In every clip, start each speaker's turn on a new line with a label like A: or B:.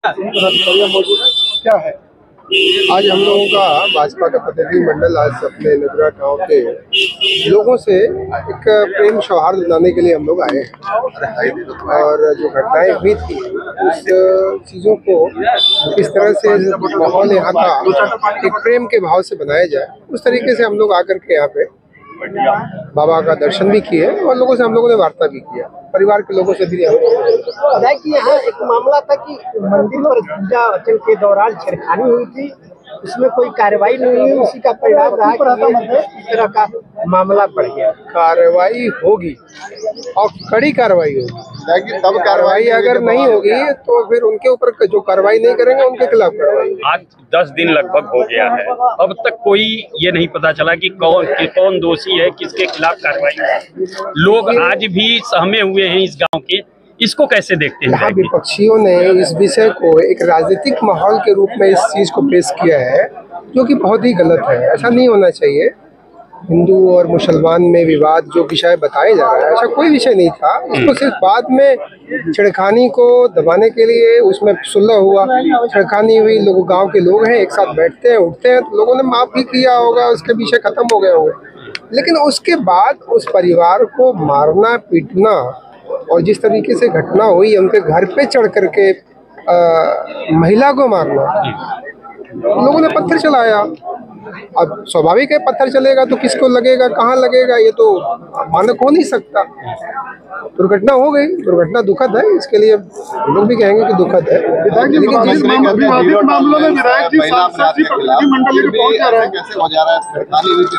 A: मौजूद है क्या है? आज हम लोगों का भाजपा का प्रतिनिधिमंडल आज अपने नगरा गांव के लोगों से एक प्रेम सौहार्द बनाने के लिए हम लोग आए हैं और जो घटनाएं हुई थी उस चीज़ों को किस तरह से माहौल यहाँ का एक प्रेम के भाव से बनाया जाए उस तरीके से हम लोग आकर के यहाँ पे बाबा का दर्शन भी किए और लोगों से हम लोगों ने वार्ता भी किया, परिवार के लोगों से भी।
B: कि यहाँ एक मामला था कि मंदिर पर पूजा अर्चन के दौरान छेड़खानी हुई थी, उसमें कोई कार्रवाई नहीं हुई, उसी का परिणाम रहा कि इस तरह का मामला बढ़ गया। कार्रवाई होगी और कड़ी कार्रवाई होगी, तब कार्रवाई अगर नहीं होगी तो फिर उनके ऊपर जो कार्रवाई नहीं करेंगे उनके खिलाफ कार्रवाई।
C: आज 10 दिन लगभग हो गया है, अब तक कोई ये नहीं पता चला कि कौन दोषी है, किसके खिलाफ कार्रवाई है। लोग आज भी सहमे हुए हैं इस गांव के, इसको कैसे देखते हैं?
A: यहाँ विपक्षियों ने इस विषय को एक राजनीतिक माहौल के रूप में इस चीज को पेश किया है, जो कि बहुत ही गलत है। ऐसा नहीं होना चाहिए। हिंदू और मुसलमान में विवाद जो विषय बताया जा रहा है, ऐसा कोई विषय नहीं था। इसको सिर्फ बाद में छिड़खानी को दबाने के लिए उसमें सुलह हुआ, छिड़खानी हुई, लोग गांव के लोग हैं, एक साथ बैठते हैं उठते हैं, तो लोगों ने माफ भी किया होगा, उसके विषय खत्म हो गया होगा। लेकिन उसके बाद उस परिवार को मारना पीटना और जिस तरीके से घटना हुई, उनके घर पे चढ़ करके महिला को मारना, लोगों ने पत्थर चलाया। अब स्वाभाविक है, पत्थर चलेगा तो किसको लगेगा, कहाँ लगेगा, ये तो मानक हो नहीं सकता। दुर्घटना हो गई, दुर्घटना दुखद है, इसके लिए हम लोग भी कहेंगे कि दुखद है। लेकिन जिस मामलों में विधायक जी प्रतिनिधिमंडल पहुंच जा रहा है, कैसे हो जा रहा है,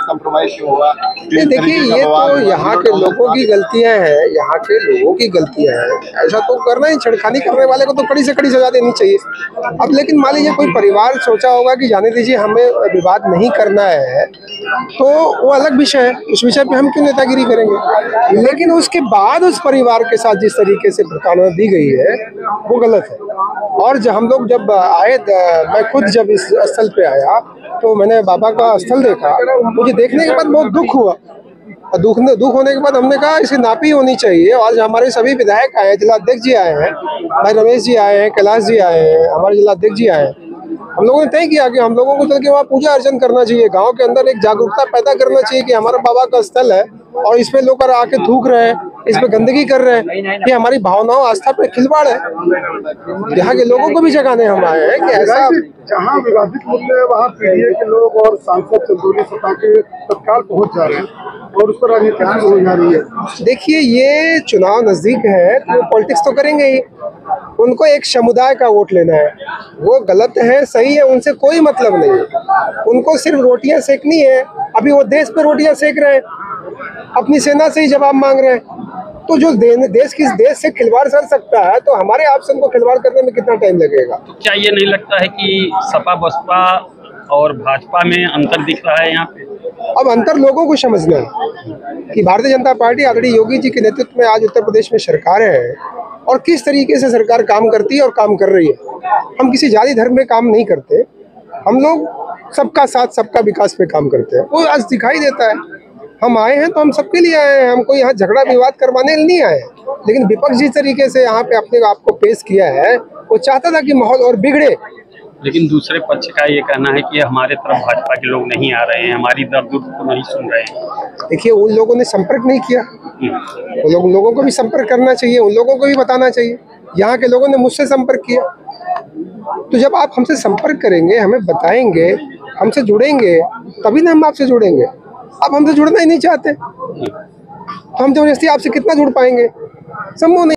A: कंप्रोमाइज हुआ? देखिए, ये तो यहाँ के लोगों की गलतियाँ हैं, यहाँ के लोगों की गलतियाँ हैं। ऐसा तो करना ही, छेड़खानी करने वाले को तो कड़ी से कड़ी सजा देनी चाहिए। अब लेकिन मान लीजिए कोई परिवार सोचा होगा कि जाने दीजिए, हमें विवाद नहीं करना है, तो वो अलग विषय है, उस विषय पे हम क्यों नेतागिरी करेंगे। लेकिन उसके बाद उस परिवार के साथ जिस तरीके से प्रताड़ना दी गई है वो गलत है। और हम लोग जब आए, मैं खुद जब इस स्थल पे आया तो मैंने बाबा का स्थल देखा, मुझे देखने के बाद बहुत दुख हुआ। दुख होने के बाद हमने कहा इसकी नापी होनी चाहिए। आज हमारे सभी विधायक आए हैं, जिलाध्यक्ष जी आए हैं, भाई रमेश जी आए हैं, कैलाश जी आए हैं, हमारे जिलाध्यक्ष जी आए हैं। हम लोगों ने तय किया कि हम लोगों को चल के वहाँ पूजा अर्चन करना चाहिए, गांव के अंदर एक जागरूकता पैदा करना चाहिए कि हमारा बाबा का स्थल है और इसमें लोग आके थूक रहे हैं, इस पे गंदगी कर रहे हैं, ये हमारी भावनाओं आस्था पे खिलवाड़ है। यहाँ के लोगों को भी जगाने हम आए हैं कि ऐसा जहाँ विवादित मुद्दे है वहाँ पीडीए के लोग और सांसद चंदौली सपा के तत्काल पहुँच जा रहे हैं और उस पर राजनीति शुरू हो जा रही है। देखिए, ये चुनाव नजदीक है तो पॉलिटिक्स तो करेंगे ही। उनको एक समुदाय का वोट लेना है, वो गलत है सही है उनसे कोई मतलब नहीं है। उनको सिर्फ रोटियां सेकनी है। अभी वो देश पे रोटियां सेक रहे हैं, अपनी सेना से ही जवाब मांग रहे हैं। तो जो देश से खिलवाड़ कर सकता है तो हमारे ऑप्शन को खिलवाड़ करने में कितना टाइम लगेगा?
C: तो क्या ये नहीं लगता है कि सपा बसपा और भाजपा में अंतर दिख रहा है यहाँ पे?
A: अब अंतर लोगों को समझना है कि भारतीय जनता पार्टी आदरणीय योगी जी के नेतृत्व में आज उत्तर प्रदेश में सरकार है और किस तरीके से सरकार काम करती है और काम कर रही है। हम किसी जाति धर्म में काम नहीं करते, हम लोग सबका साथ सबका विकास पे काम करते हैं। वो आज दिखाई देता है। हम आए हैं तो हम सबके लिए आए हैं, हमको यहाँ झगड़ा विवाद करवाने नहीं आए। लेकिन विपक्ष जिस तरीके से यहाँ पे अपने आप को पेश किया है, वो चाहता था कि माहौल और बिगड़े।
C: लेकिन दूसरे पक्ष का ये कहना है कि हमारे तरफ भाजपा के लोग नहीं आ रहे हैं, हमारी दर्द को नहीं सुन रहे हैं।
A: देखिए, उन लोगों ने संपर्क नहीं किया, उन लोगों को भी संपर्क करना चाहिए, उन लोगों को भी बताना चाहिए। यहाँ के लोगों ने मुझसे संपर्क किया, तो जब आप हमसे संपर्क करेंगे, हमें बताएंगे, हमसे जुड़ेंगे, तभी ना हम आपसे जुड़ेंगे। आप हमसे जुड़ना ही नहीं चाहते, तो हम जबरदस्ती आपसे कितना जुड़ पाएंगे? संभव नहीं।